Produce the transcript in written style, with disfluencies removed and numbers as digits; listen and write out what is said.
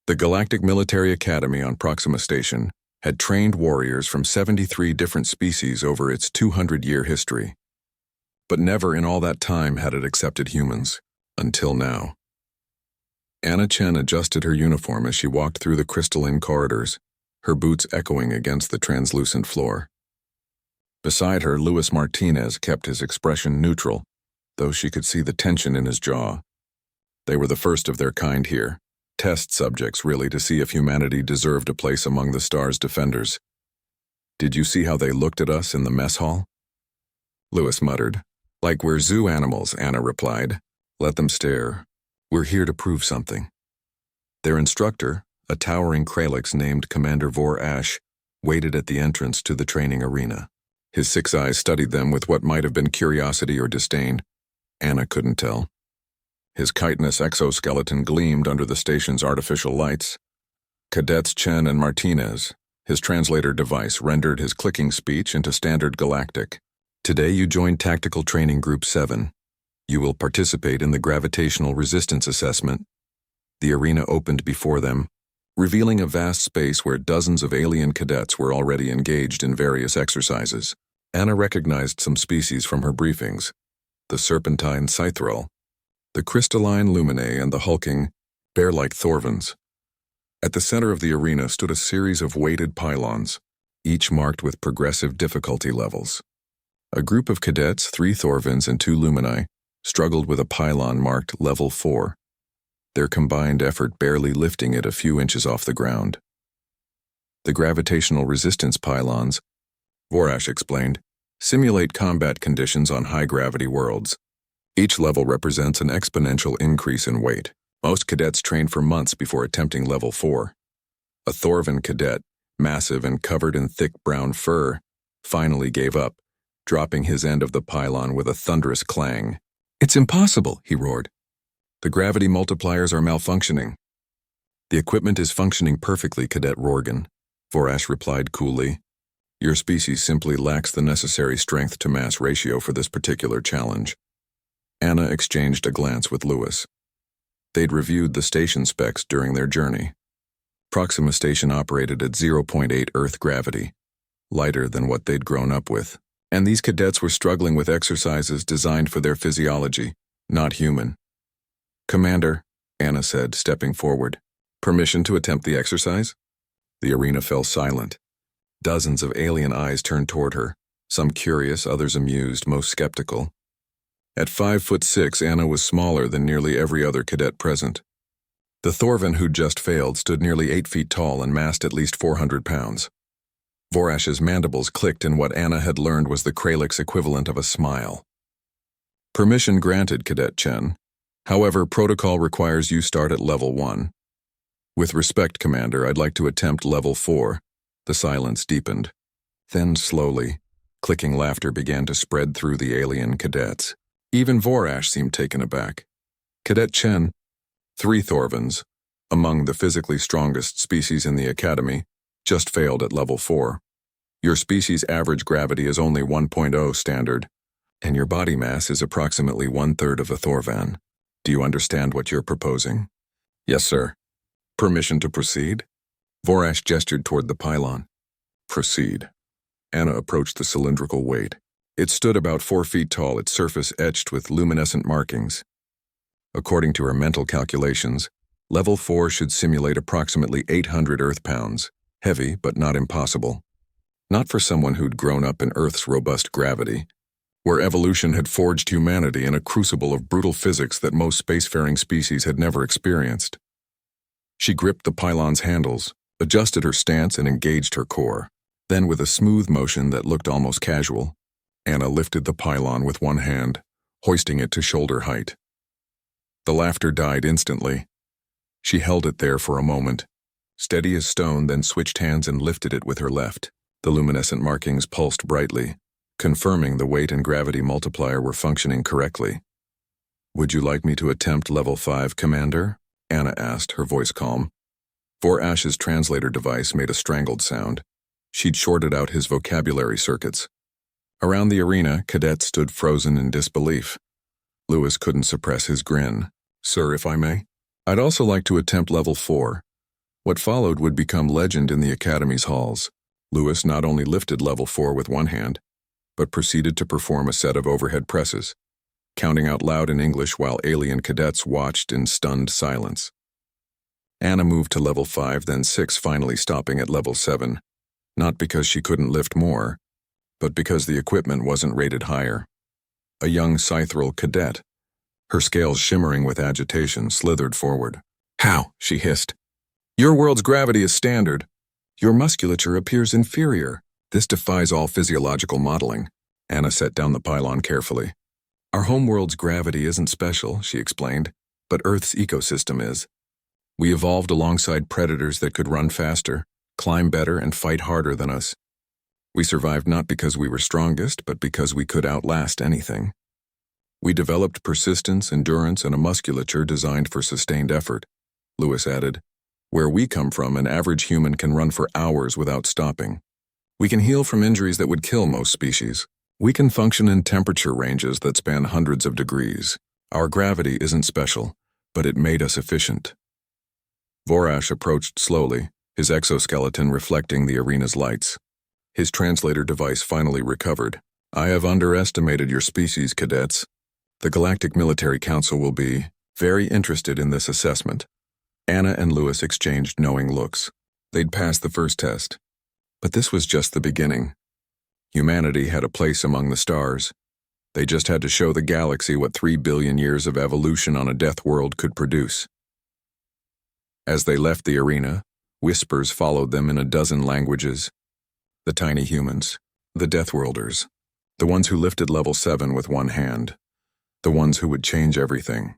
The Galactic Military Academy on Proxima Station had trained warriors from 73 different species over its 200-year history. But never in all that time had it accepted humans, until now. Anna Chen adjusted her uniform as she walked through the crystalline corridors, her boots echoing against the translucent floor. Beside her, Luis Martinez kept his expression neutral, though she could see the tension in his jaw. They were the first of their kind here, test subjects really to see if humanity deserved a place among the star's defenders. "Did you see how they looked at us in the mess hall?" Luis muttered. "Like we're zoo animals," Anna replied. "Let them stare. We're here to prove something." Their instructor, a towering Kralix named Commander Vor Ash, waited at the entrance to the training arena. His 6 eyes studied them with what might have been curiosity or disdain. Anna couldn't tell. His chitinous exoskeleton gleamed under the station's artificial lights. Cadets Chen and Martinez, his translator device, rendered his clicking speech into standard galactic. "Today you join Tactical Training Group 7. You will participate in the gravitational resistance assessment." The arena opened before them, revealing a vast space where dozens of alien cadets were already engaged in various exercises. Anna recognized some species from her briefings: the serpentine Scythrel, the crystalline Luminae, and the hulking, bear-like Thorvins. At the center of the arena stood a series of weighted pylons, each marked with progressive difficulty levels. A group of cadets, 3 Thorvins and 2 Luminae, struggled with a pylon marked Level 4, their combined effort barely lifting it a few inches off the ground. "The gravitational resistance pylons," Vorash explained, "simulate combat conditions on high-gravity worlds. Each level represents an exponential increase in weight. Most cadets train for months before attempting Level 4. A Thorvin cadet, massive and covered in thick brown fur, finally gave up, dropping his end of the pylon with a thunderous clang. "It's impossible," he roared. "The gravity multipliers are malfunctioning." "The equipment is functioning perfectly, Cadet Rorgan," Vorash replied coolly. "Your species simply lacks the necessary strength-to-mass ratio for this particular challenge." Anna exchanged a glance with Luis. They'd reviewed the station specs during their journey. Proxima Station operated at 0.8 Earth gravity, lighter than what they'd grown up with. And these cadets were struggling with exercises designed for their physiology, not human. "Commander," Anna said, stepping forward. "Permission to attempt the exercise?" The arena fell silent. Dozens of alien eyes turned toward her, some curious, others amused, most skeptical. At 5'6", Anna was smaller than nearly every other cadet present. The Thorvin who'd just failed stood nearly 8 feet tall and massed at least 400 pounds. Vorash's mandibles clicked in what Anna had learned was the Kralix equivalent of a smile. "Permission granted, Cadet Chen. However, protocol requires you start at Level 1. With respect, Commander, I'd like to attempt Level 4. The silence deepened. Then, slowly, clicking laughter began to spread through the alien cadets. Even Vorash seemed taken aback. "Cadet Chen, 3 Thorvins, among the physically strongest species in the Academy, just failed at Level 4. Your species' average gravity is only 1.0 standard, and your body mass is approximately 1/3 of a Thorvan. Do you understand what you're proposing?" "Yes, sir." "Permission to proceed?" Vorash gestured toward the pylon. "Proceed." Anna approached the cylindrical weight. It stood about 4 feet tall, its surface etched with luminescent markings. According to her mental calculations, Level 4 should simulate approximately 800 Earth pounds. Heavy, but not impossible. Not for someone who'd grown up in Earth's robust gravity, where evolution had forged humanity in a crucible of brutal physics that most spacefaring species had never experienced. She gripped the pylon's handles, adjusted her stance, and engaged her core. Then, with a smooth motion that looked almost casual, Anna lifted the pylon with one hand, hoisting it to shoulder height. The laughter died instantly. She held it there for a moment, steady as stone, then switched hands and lifted it with her left. The luminescent markings pulsed brightly, confirming the weight and gravity multiplier were functioning correctly. "Would you like me to attempt Level 5, Commander?" Anna asked, her voice calm. Vorash's translator device made a strangled sound. She'd shorted out his vocabulary circuits. Around the arena, cadets stood frozen in disbelief. Luis couldn't suppress his grin. "Sir, if I may? I'd also like to attempt Level 4. What followed would become legend in the Academy's halls. Lewis not only lifted level 4 with one hand, but proceeded to perform a set of overhead presses, counting out loud in English while alien cadets watched in stunned silence. Anna moved to level 5, then 6, finally stopping at level 7, not because she couldn't lift more, but because the equipment wasn't rated higher. A young Scythril cadet, her scales shimmering with agitation, slithered forward. "How?" she hissed. "Your world's gravity is standard. Your musculature appears inferior. This defies all physiological modeling." Anna set down the pylon carefully. "Our homeworld's gravity isn't special," she explained, "but Earth's ecosystem is. We evolved alongside predators that could run faster, climb better, and fight harder than us. We survived not because we were strongest, but because we could outlast anything. We developed persistence, endurance, and a musculature designed for sustained effort," Lewis added. "Where we come from, an average human can run for hours without stopping. We can heal from injuries that would kill most species. We can function in temperature ranges that span hundreds of degrees. Our gravity isn't special, but it made us efficient." Vorash approached slowly, his exoskeleton reflecting the arena's lights. His translator device finally recovered. "I have underestimated your species, cadets. The Galactic Military Council will be very interested in this assessment." Anna and Lewis exchanged knowing looks. They'd passed the first test. But this was just the beginning. Humanity had a place among the stars. They just had to show the galaxy what 3 billion years of evolution on a death world could produce. As they left the arena, whispers followed them in a dozen languages. The tiny humans, the Deathworlders, the ones who lifted level 7 with one hand, the ones who would change everything.